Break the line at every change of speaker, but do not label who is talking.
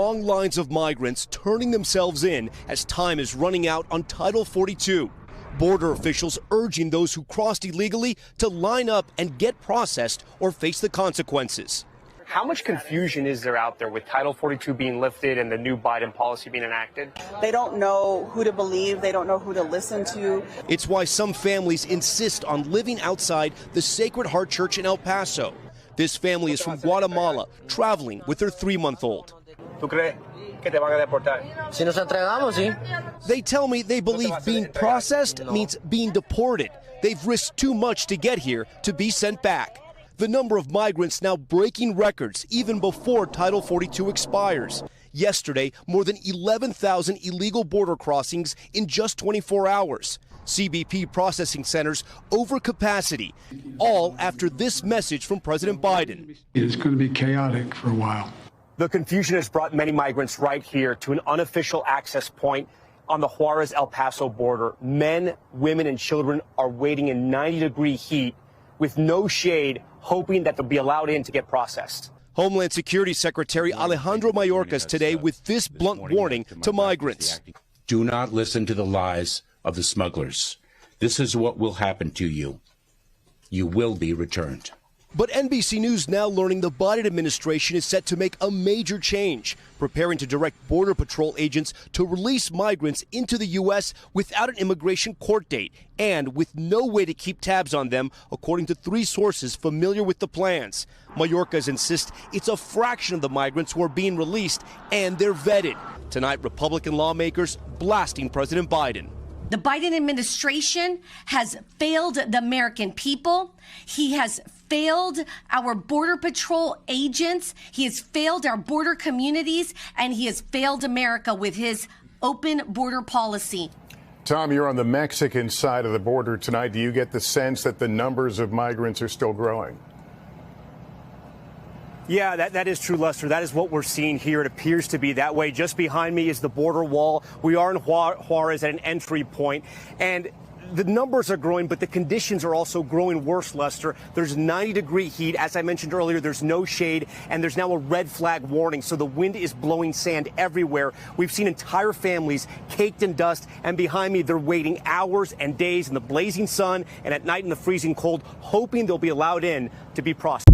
Long lines of migrants turning themselves in as time is running out on Title 42. Border officials urging those who crossed illegally to line up and get processed or face the consequences.
How much confusion is there out there with Title 42 being lifted and the new Biden policy being enacted?
They don't know who to believe. They don't know who to listen to.
It's why some families insist on living outside the Sacred Heart Church in El Paso. This family is from Guatemala, traveling with their 3-month-old. They tell me they believe being processed means being deported. They've risked too much to get here to be sent back. The number of migrants now breaking records even before Title 42 expires. Yesterday, more than 11,000 illegal border crossings in just 24 hours. CBP processing centers over capacity, all after this message from President Biden.
It is going to be chaotic for a while.
The confusion has brought many migrants right here to an unofficial access point on the Juarez-El Paso border. Men, women, and children are waiting in 90-degree heat with no shade, hoping that they'll be allowed in to get processed.
Homeland Security Secretary Alejandro Mayorkas today with this blunt warning to migrants.
Do not listen to the lies of the smugglers. This is what will happen to you. You will be returned.
But NBC News now learning the Biden administration is set to make a major change, preparing to direct Border Patrol agents to release migrants into the U.S. without an immigration court date and with no way to keep tabs on them, according to 3 sources familiar with the plans. Mayorkas insists it's a fraction of the migrants who are being released and they're vetted. Tonight, Republican lawmakers blasting President Biden.
The Biden administration has failed the American people. He has failed our Border Patrol agents. He has failed our border communities, and he has failed America with his open border policy.
Tom, you're on the Mexican side of the border tonight. Do you get the sense that the numbers of migrants are still growing?
Yeah, that is true, Lester. That is what we're seeing here. It appears to be that way. Just behind me is the border wall. We are in Juarez at an entry point, and the numbers are growing, but the conditions are also growing worse, Lester. There's 90-degree heat. As I mentioned earlier, there's no shade, and there's now a red flag warning. So the wind is blowing sand everywhere. We've seen entire families caked in dust, and behind me, they're waiting hours and days in the blazing sun and at night in the freezing cold, hoping they'll be allowed in to be processed.